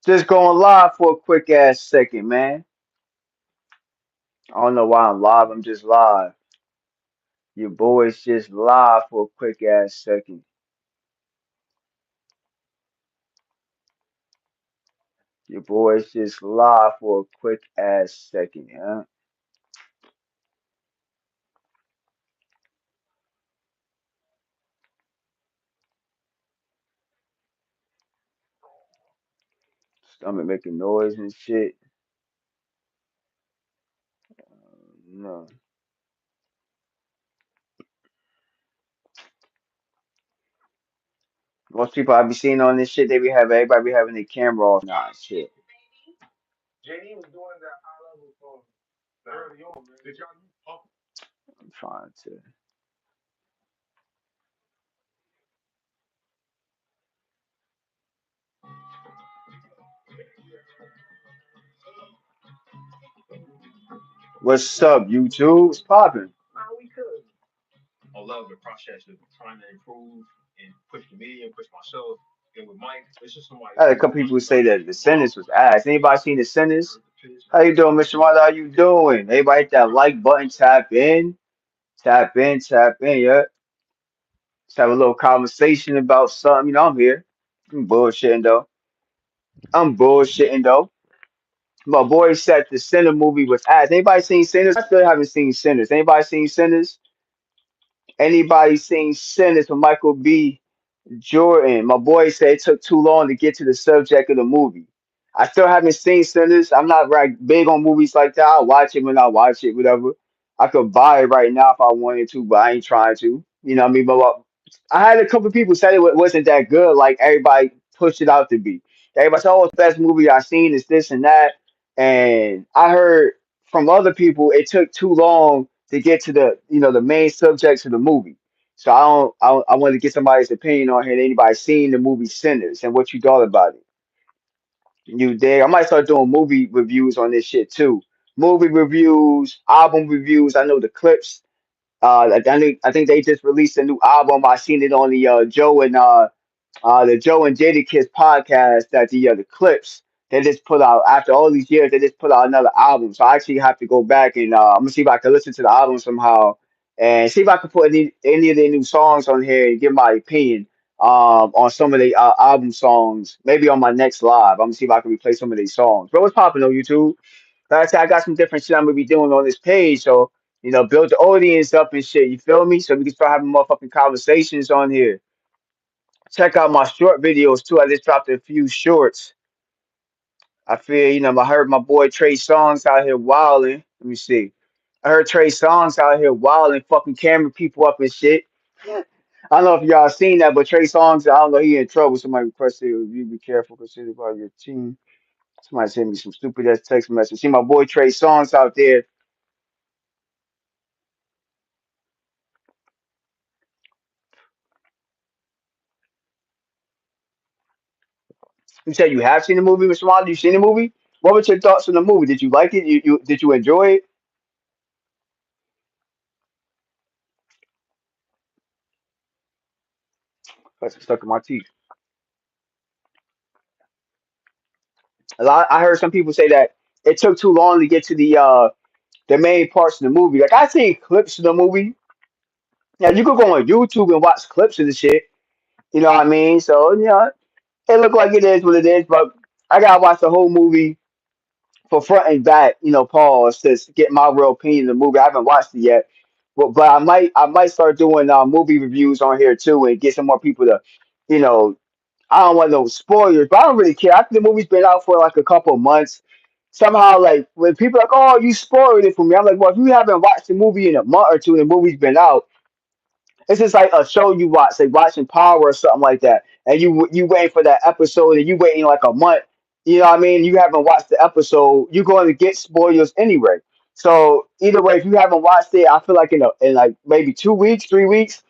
Just going live for a quick ass second, man. I don't know why I'm live. I'm just live. Your boy's just live for a quick ass second. Your boy's just live for a quick ass second, huh? Stomach making noise and shit. No. Most people I be seeing on this shit, they be having everybody be having their camera off. Nah, shit. I'm trying to. What's up, YouTube? What's popping? I had a couple people say that the sentence was ass. Anybody seen the sentence? How you doing, Mr. Marley? How you doing? Everybody hit that like button, tap in, tap in, tap in, yeah. Let's have a little conversation about something. I'm here. I'm bullshitting though. I'm bullshitting though. My boy said the Sinner movie was ass. Anybody seen Sinners? I still haven't seen Sinners. Anybody seen Sinners? Anybody seen Sinners with Michael B. Jordan? My boy said it took too long to get to the subject of the movie. I still haven't seen Sinners. I'm not like big on movies like that. I'll watch it when I watch it, whatever. I could buy it right now if I wanted to, but I ain't trying to. You know what I mean? But I had a couple people say it wasn't that good, like everybody pushed it out to be. Everybody said, "Oh, it's the best movie I've seen. Is this and that." And I heard from other people it took too long to get to the main subjects of the movie. So I wanted to get somebody's opinion on it. Anybody seen the movie Sinners and what you thought about it? You dig? I might start doing movie reviews on this shit too. Movie reviews, album reviews. I know the clips. I think they just released a new album. I seen it on the Joe and Jadakiss podcast that the clips they just put out after all these years. They just put out another album. So I actually have to go back and I'm gonna see if I can listen to the album somehow and see if I can put any of their new songs on here and give my opinion on some of the album songs. Maybe on my next live, I'm gonna see if I can replay some of these songs. But what's popping on YouTube? Like I said, I got some different shit I'm gonna be doing on this page. So build the audience up and shit. You feel me? So we can start having motherfucking conversations on here. Check out my short videos too. I just dropped a few shorts. I feel, I heard my boy Trey Songz out here wilding. Let me see. I heard Trey Songz out here wilding, fucking camera people up and shit. I don't know if y'all seen that, but Trey Songz, I don't know, he in trouble. Somebody requested you be careful, consider part of your team. Somebody sent me some stupid ass text message. See my boy Trey Songz out there. You said you have seen the movie, Mr. Wanda. You seen the movie? What were your thoughts on the movie? Did you like it? You did you enjoy it? That's stuck in my teeth. I heard some people say that it took too long to get to the main parts of the movie. Like I seen clips of the movie. Yeah, you could go on YouTube and watch clips of the shit. You know what I mean? So it looked like it is what it is. But I gotta watch the whole movie for front and back. Pause to get my real opinion of the movie. I haven't watched it yet. But I might start doing movie reviews on here too and get some more people to, you know, I don't want no spoilers, but I don't really care. After the movie's been out for like a couple of months, somehow like when people are like, "Oh, you spoiled it for me," I'm like, "Well, if you haven't watched the movie in a month or two, and the movie's been out, it's just like a show you watch, like watching Power or something like that, and you waiting for that episode, and you waiting like a month. You know what I mean? You haven't watched the episode, you're going to get spoilers anyway. So either way, if you haven't watched it, I feel like in like maybe 2 weeks, 3 weeks,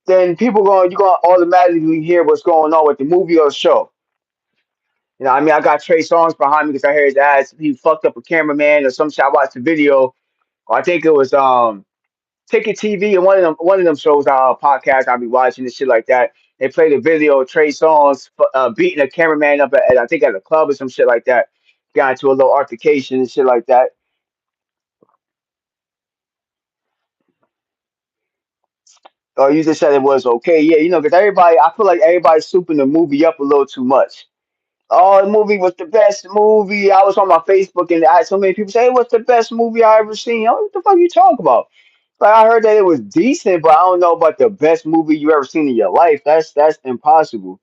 then you're going to automatically hear what's going on with the movie or the show. I mean, I got Trey Songz behind me because I heard his ass. He fucked up a cameraman or some shit. I watched the video. Or I think it was Ticket TV and one of them shows, podcasts I be watching and shit like that. They played a video of Trey Songz beating a cameraman up at I think at a club or some shit like that. Got into a little altercation and shit like that. Oh, you just said it was okay. Yeah, because everybody, I feel like everybody's souping the movie up a little too much. Oh, the movie was the best movie. I was on my Facebook and I had so many people say, "Hey, what's the best movie I ever seen?" Oh, what the fuck you talking about? Like I heard that it was decent, but I don't know about the best movie you ever seen in your life. That's impossible.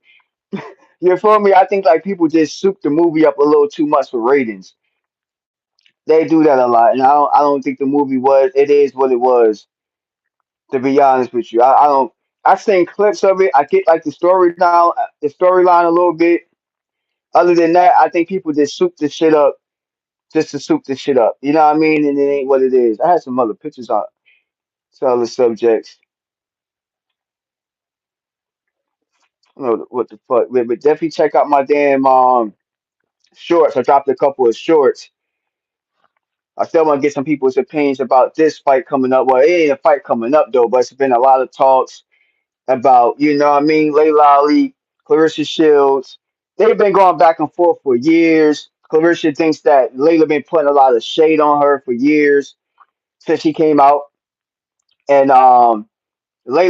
You feel me? I think like people just soup the movie up a little too much for ratings. They do that a lot, and I don't think the movie was. It is what it was. To be honest with you, I don't. I've seen clips of it. I get like the storyline a little bit. Other than that, I think people just soup the shit up just to soup the shit up. You know what I mean? And it ain't what it is. I had some other pictures on some other subjects. I don't know what the fuck. But definitely check out my damn shorts. I dropped a couple of shorts. I still want to get some people's opinions about this fight coming up. Well, it ain't a fight coming up though, but it's been a lot of talks about, you know what I mean, Layla Ali, Clarissa Shields. They've been going back and forth for years. Clarissa thinks that Layla been putting a lot of shade on her for years since she came out. And Layla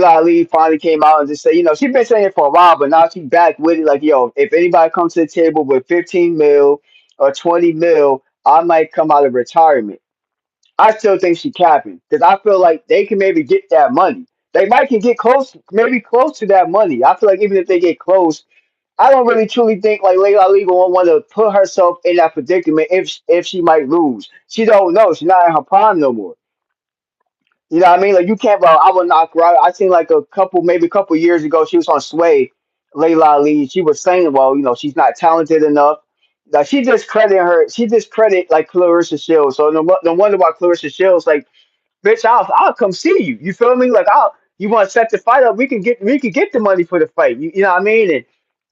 Ali finally came out and just said, she's been saying it for a while, but now she's back with it. Like, yo, if anybody comes to the table with 15 mil or 20 mil, I might come out of retirement. I still think she capping because I feel like they can maybe get that money. They might can get close, maybe close to that money. I feel like even if they get close, I don't really truly think like Layla Ali gonna want to put herself in that predicament if she might lose. She don't know. She's not in her prime no more. You know what I mean? Like you can't. Bro, I would knock her out. I seen like maybe a couple years ago, she was on Sway, Layla Ali. She was saying, well, she's not talented enough. Like she just credit her. She just credit like Clarissa Shields. So no wonder why Clarissa Shields like, bitch, I'll come see you. You feel me? Like you want to set the fight up? We can get the money for the fight. You know what I mean? And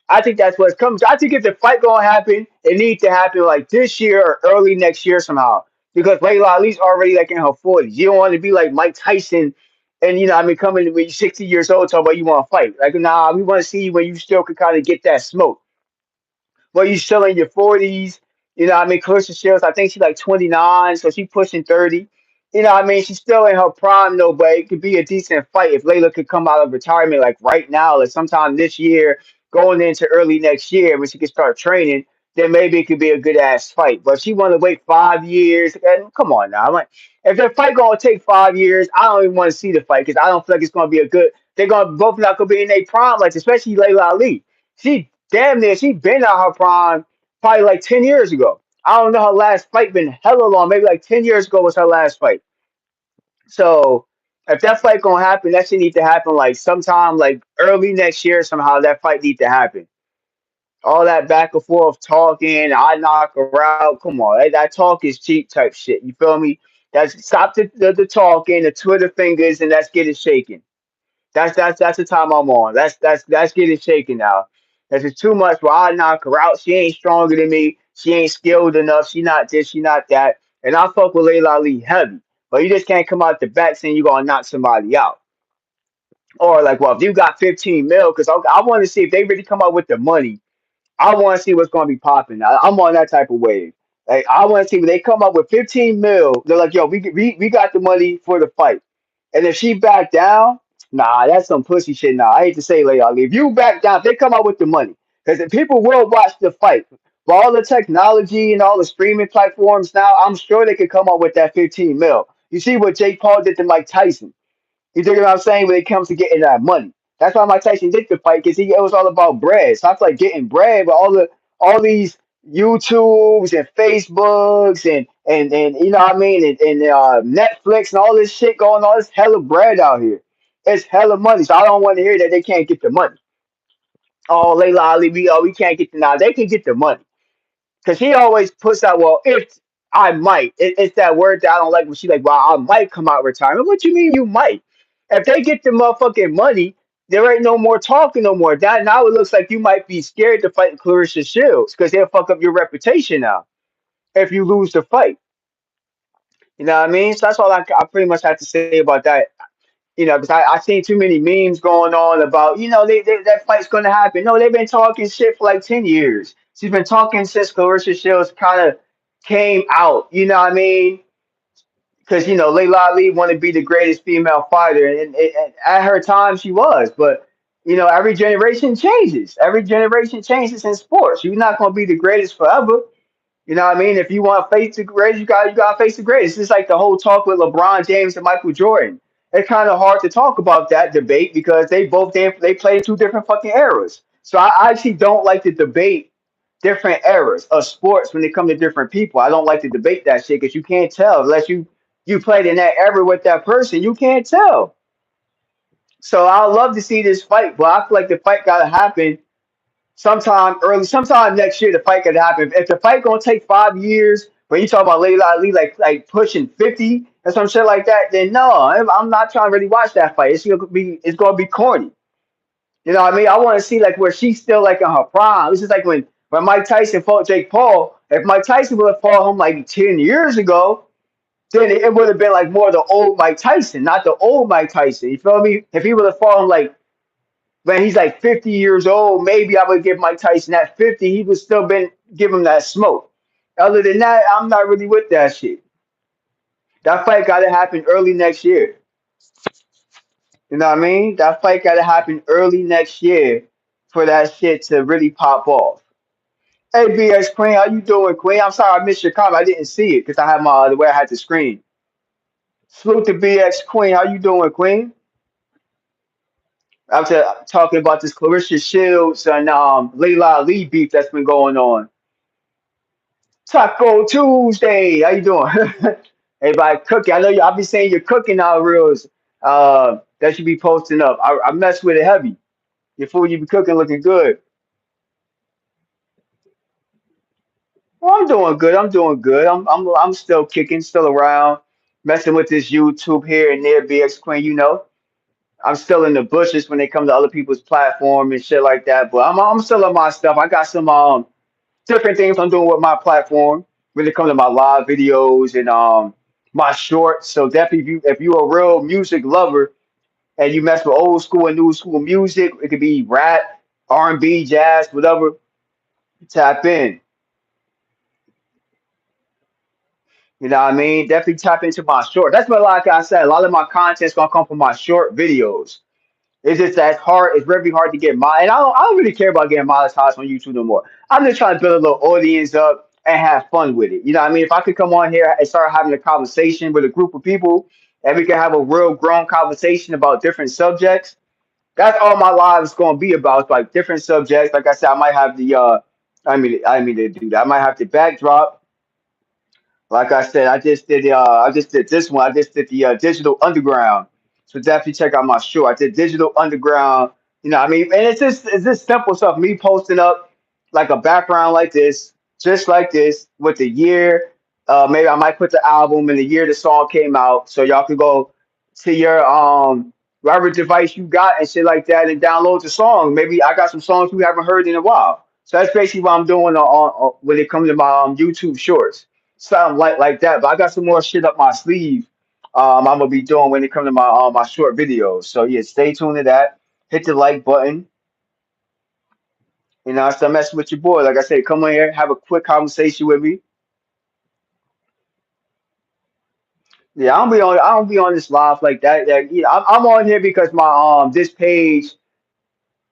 I think that's what's coming. I think if the fight gonna happen, it needs to happen like this year or early next year somehow. Because Layla Ali's already like in her 40s. You don't want to be like Mike Tyson and what I mean coming when you're 60 years old talking about you want to fight. Like nah, we want to see you when you still can kind of get that smoke. Well, you still in your 40s. I mean, Clarissa Shields, I think she's like 29, so she's pushing 30. I mean, she's still in her prime, though, but it could be a decent fight if Layla could come out of retirement like right now, like sometime this year, going into early next year when she can start training. Then maybe it could be a good ass fight. But if she want to wait 5 years, and come on now. Like, if the fight gonna take 5 years, I don't even want to see the fight because I don't feel like it's gonna be a good. They're gonna both not gonna be in their prime, like especially Layla Ali. She damn near she been out her prime probably like 10 years ago. I don't know her last fight been hella long. Maybe like 10 years ago was her last fight. So if that fight gonna happen, that shit need to happen like sometime like early next year somehow. That fight need to happen. All that back and forth talking, I knock her out. Come on, that talk is cheap type shit. You feel me? That's stop the talking, the Twitter fingers, and let's get it shaking. That's the time I'm on. That's getting shaken now. That's just too much. Where I knock her out. She ain't stronger than me. She ain't skilled enough. She not this. She not that. And I fuck with Layla Ali heavy. But you just can't come out the back saying you gonna knock somebody out. Or like, well, if you got 15 mil, because I want to see if they really come out with the money. I want to see what's going to be popping. I'm on that type of wave. Like I want to see when they come up with 15 mil. They're like, yo, we got the money for the fight. And if she back down, nah, that's some pussy shit. Nah, I hate to say, like, if you back down, if they come out with the money, because the people will watch the fight. With all the technology and all the streaming platforms now, I'm sure they could come up with that 15 mil. You see what Jake Paul did to Mike Tyson. You dig what I'm saying? When it comes to getting that money, that's why Mike Tyson did the fight because it was all about bread. So I feel like getting bread, but all these YouTubes and Facebooks and you know what I mean and Netflix and all this shit going on. It's hella bread out here. It's hella money. So I don't want to hear that they can't get the money. Oh, Layla Ali, we can't get the now. They can get the money because he always puts out, well, if I might, it's that word that I don't like when she like, well, I might come out retirement. What you mean you might? If they get the motherfucking money, there ain't no more talking no more. That now it looks like you might be scared to fight Clarissa Shields because they'll fuck up your reputation now if you lose the fight. You know what I mean? So that's all I pretty much have to say about that. Because I seen too many memes going on about, that fight's going to happen. No, they've been talking shit for like 10 years. She's been talking since Clarissa Shields kind of came out. You know what I mean? Because, Layla Ali wanted to be the greatest female fighter. And at her time, she was. But, every generation changes. Every generation changes in sports. You're not going to be the greatest forever. You know what I mean? If you want to face the greatest, you got to face the greatest. It's like the whole talk with LeBron James and Michael Jordan. It's kind of hard to talk about that debate because they play two different fucking eras. So I actually don't like to debate different eras of sports when they come to different people. I don't like to debate that shit because you can't tell unless you played in that era with that person. You can't tell. So I love to see this fight, but I feel like the fight gotta happen sometime next year. The fight could happen. If the fight gonna take 5 years, when you talk about Layla Ali like pushing 50 or some shit like that, then no, I'm not trying to really watch that fight. It's gonna be corny. You know what I mean? I want to see like where she's still like in her prime. This is like when Mike Tyson fought Jake Paul. If Mike Tyson would have fought him like 10 years ago, then it would have been like more the old Mike Tyson, not the old Mike Tyson. You feel me? If he would have fought him like when he's like 50 years old, maybe I would give Mike Tyson at 50. He would still been give him that smoke. Other than that, I'm not really with that shit. That fight got to happen early next year. You know what I mean? That fight got to happen early next year for that shit to really pop off. Hey, BX Queen, how you doing, Queen? I'm sorry I missed your comment. I didn't see it because I had the way I had the screen. Salute to BX Queen. How you doing, Queen? I'm talking about this Clarissa Shields and Layla Ali beef that's been going on. Taco Tuesday. How you doing? Everybody cooking. I know you. I'll be saying you're cooking now, reels. That you be posting up. I mess with it heavy. Your food you be cooking looking good. Well, I'm doing good. I'm doing good. I'm still kicking, still around, messing with this YouTube here and there. BX Queen, I'm still in the bushes when they come to other people's platform and shit like that. But I'm still on my stuff. I got some different things I'm doing with my platform when it comes to my live videos and my shorts. So definitely, if you're a real music lover and you mess with old school and new school music, it could be rap, R&B, jazz, whatever. Tap in. You know what I mean? Definitely tap into my short. That's what, like I said, a lot of my content's gonna come from my short videos. It's just that hard. It's very hard to get my, and I don't really care about getting mileage house on YouTube no more. I'm just trying to build a little audience up and have fun with it. You know what I mean? If I could come on here and start having a conversation with a group of people, and we can have a real grown conversation about different subjects, that's all my life is going to be about. Like different subjects. Like I said, I might have the I mean to do that. I might have the backdrop like I said, I just did this one. I just did the Digital Underground. So definitely check out my show. I did Digital Underground. You know, what I mean, and it's just simple stuff. Me posting up like a background like this, just like this, with the year. Maybe I might put the album and the year the song came out, so y'all can go to your whatever device you got and shit like that, and download the song. Maybe I got some songs we haven't heard in a while. So that's basically what I'm doing when it comes to my YouTube shorts, something like that. But I got some more shit up my sleeve. I'm gonna be doing when it comes to my short videos. So yeah, stay tuned to that. Hit the like button. Start messing with your boy. Like I said, come on here, have a quick conversation with me. Yeah, I don't be on this live like that. I'm on here because my this page,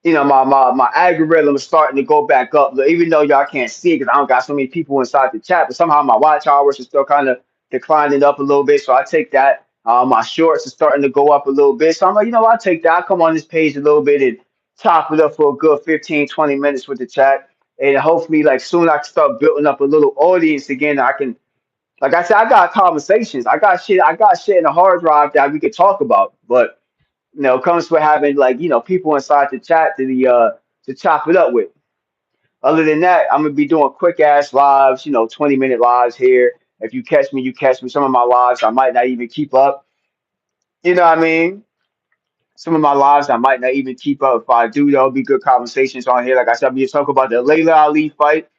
my algorithm is starting to go back up. Even though y'all can't see it because I don't got so many people inside the chat, but somehow my watch hours are still kind of declining up a little bit. So I take that. My shorts are starting to go up a little bit. So I'm like, I'll take that. I'll come on this page a little bit and chop it up for a good 15, 20 minutes with the chat. And hopefully, like soon I can start building up a little audience again. I can, like I said, I got conversations. I got shit in the hard drive that we could talk about. But it comes with having like people inside the chat to chop it up with. Other than that, I'm gonna be doing quick ass lives, 20-minute lives here. If you catch me, you catch me. Some of my lives I might not even keep up. You know what I mean? Some of my lives I might not even keep up. If I do, there'll be good conversations on here. Like I said, I'm gonna talk about the Layla Ali fight.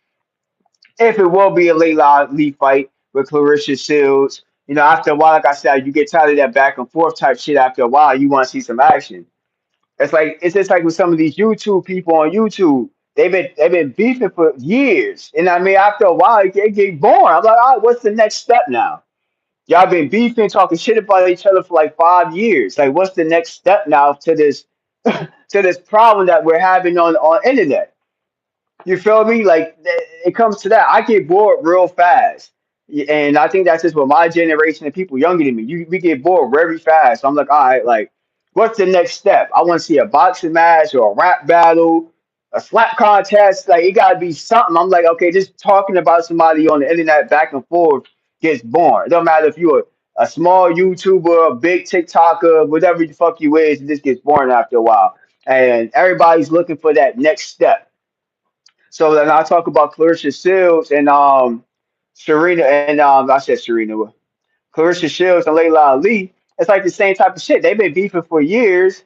If it will be a Layla Ali fight with Clarissa Shields. After a while, like I said, you get tired of that back and forth type shit. After a while, you want to see some action. It's just like with some of these YouTube people on YouTube. They've been beefing for years, and I mean, after a while, it get boring. I'm like, all right, what's the next step now? Y'all been beefing, talking shit about each other for like 5 years. Like, what's the next step now to this to this problem that we're having on internet? You feel me? Like it comes to that. I get bored real fast. And I think that's just what my generation and people younger than me. We get bored very fast. So I'm like, all right, like, what's the next step? I want to see a boxing match or a rap battle, a slap contest. Like, it gotta be something. I'm like, okay, just talking about somebody on the internet back and forth gets boring. It don't matter if you're a small YouTuber, a big TikToker, whatever the fuck you is, it just gets boring after a while. And everybody's looking for that next step. So then I talk about Clarissa Shields and Serena and I said Serena, Clarissa Shields and Layla Ali. It's like the same type of shit. They've been beefing for years.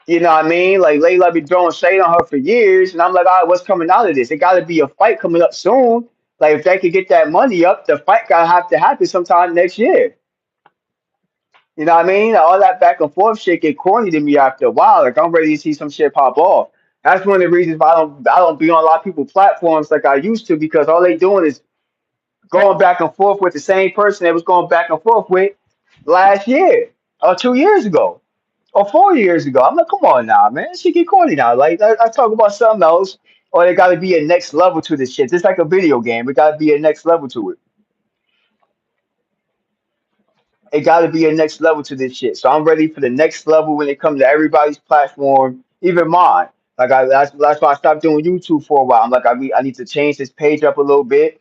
You know what I mean? Like Layla been throwing shade on her for years, and I'm like, all right, what's coming out of this? It got to be a fight coming up soon. Like if they could get that money up, the fight gotta have to happen sometime next year. You know what I mean? All that back and forth shit get corny to me after a while. Like I'm ready to see some shit pop off. That's one of the reasons why I don't be on a lot of people's platforms like I used to because all they doing is going back and forth with the same person they was going back and forth with last year or 2 years ago or 4 years ago. I'm like, come on now, man. Shit get corny now. Like I talk about something else, or there got to be a next level to this shit. Just like a video game, it got to be a next level to it. It got to be a next level to this shit. So I'm ready for the next level when it comes to everybody's platform, even mine. Like that's why I stopped doing YouTube for a while. I'm like I need to change this page up a little bit,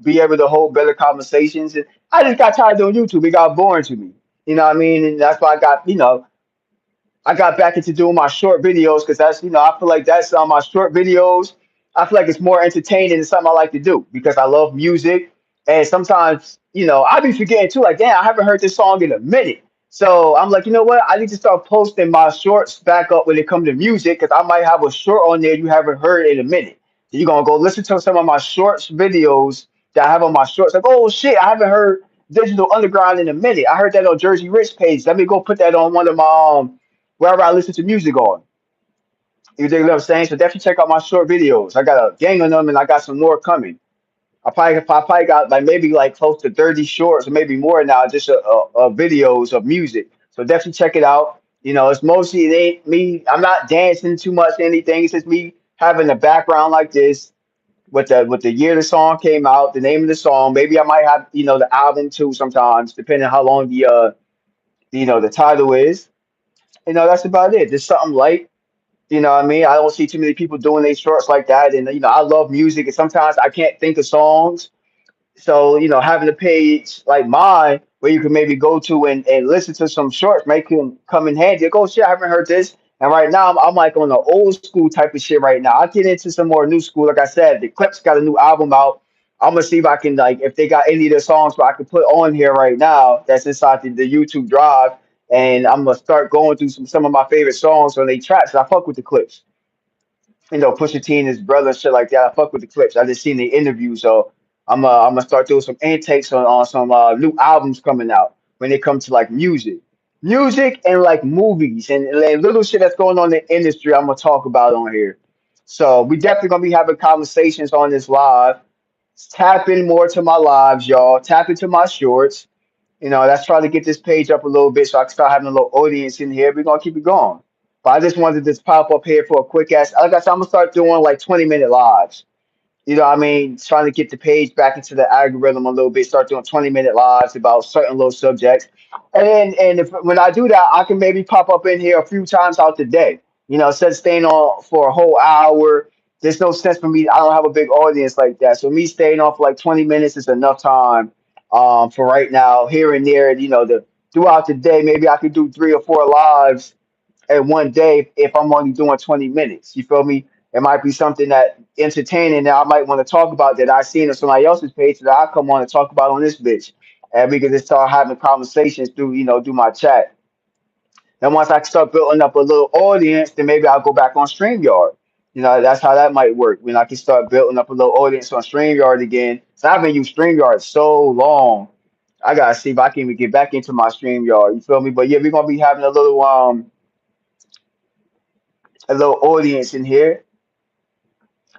be able to hold better conversations. And I just got tired of doing YouTube. It got boring to me. You know what I mean? And that's why I got back into doing my short videos because I feel like that's my short videos. I feel like it's more entertaining and something I like to do because I love music. And sometimes, I be forgetting too, like, damn, I haven't heard this song in a minute. So I'm like, you know what? I need to start posting my shorts back up when it comes to music because I might have a short on there you haven't heard in a minute. So you're going to go listen to some of my shorts videos that I have on my shorts. Like, oh, shit, I haven't heard Digital Underground in a minute. I heard that on Jersey Rich page. Let me go put that on one of my wherever I listen to music on. You dig what I'm saying? So definitely check out my short videos. I got a gang of them, and I got some more coming. I probably got like maybe like close to 30 shorts or maybe more now, just videos of music. So definitely check it out. It's mostly it ain't me. I'm not dancing too much or anything. It's just me having a background like this with the year the song came out, the name of the song. Maybe I might have the album too sometimes, depending on how long the title is. That's about it. Just something light. You know what I mean? I don't see too many people doing their shorts like that. And I love music, and sometimes I can't think of songs. So, having a page like mine where you can maybe go to and listen to some shorts make can come in handy. Like, oh shit, I haven't heard this. And right now I'm like on the old school type of shit right now. I'll get into some more new school. Like I said, the Clips got a new album out. I'm gonna see if I can like if they got any of the songs where I can put on here right now that's inside the YouTube drive. And I'm gonna start going through some of my favorite songs on they tracks. I fuck with the Clips. Pusha T and his brother and shit like that. I fuck with the Clips. I just seen the interview, so I'm gonna start doing some intakes on some new albums coming out when it comes to like music and like movies and little shit that's going on in the industry. I'm gonna talk about on here. So we definitely gonna be having conversations on this live. Tap in more to my lives, y'all. Tap into my shorts. Let's try to get this page up a little bit so I can start having a little audience in here. We're gonna keep it going. But I just wanted to just pop up here for a quick ass. Like I said, I'm gonna start doing like 20-minute lives. You know what I mean? Trying to get the page back into the algorithm a little bit, start doing 20-minute lives about certain little subjects. And if when I do that, I can maybe pop up in here a few times out the day. Instead of staying on for a whole hour, there's no sense for me. I don't have a big audience like that. So me staying on for like 20 minutes is enough time for right now, here and there, throughout the day, maybe I could do 3 or 4 lives in one day if I'm only doing 20 minutes. You feel me? It might be something that entertaining that I might want to talk about that I seen on somebody else's page that I come on and talk about on this bitch. And we can just start having conversations through my chat. And once I start building up a little audience, then maybe I'll go back on StreamYard. You know, that's how that might work. When I can start building up a little audience on StreamYard again. So I've been using StreamYard so long. I gotta see if I can even get back into my StreamYard. You feel me? But yeah, we're gonna be having a little audience in here.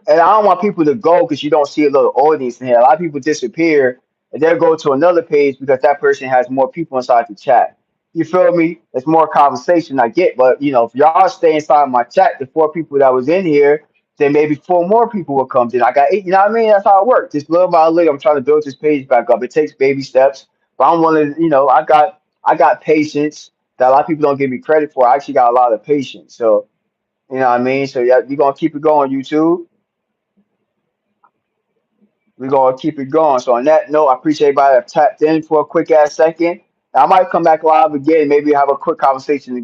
And I don't want people to go because you don't see a little audience in here. A lot of people disappear and they'll go to another page because that person has more people inside the chat. You feel me? It's more conversation I get. But you know, if y'all stay inside my chat, the four people that was in here, then maybe four more people will come. Then I got eight. You know what I mean? That's how it works. Just little by little, I'm trying to build this page back up. It takes baby steps. But I'm one of, you know, I got patience that a lot of people don't give me credit for. I actually got a lot of patience. So you know what I mean? So yeah, we're gonna keep it going, YouTube. We're gonna keep it going. So on that note, I appreciate everybody that tapped in for a quick ass second. I might come back live again, maybe have a quick conversation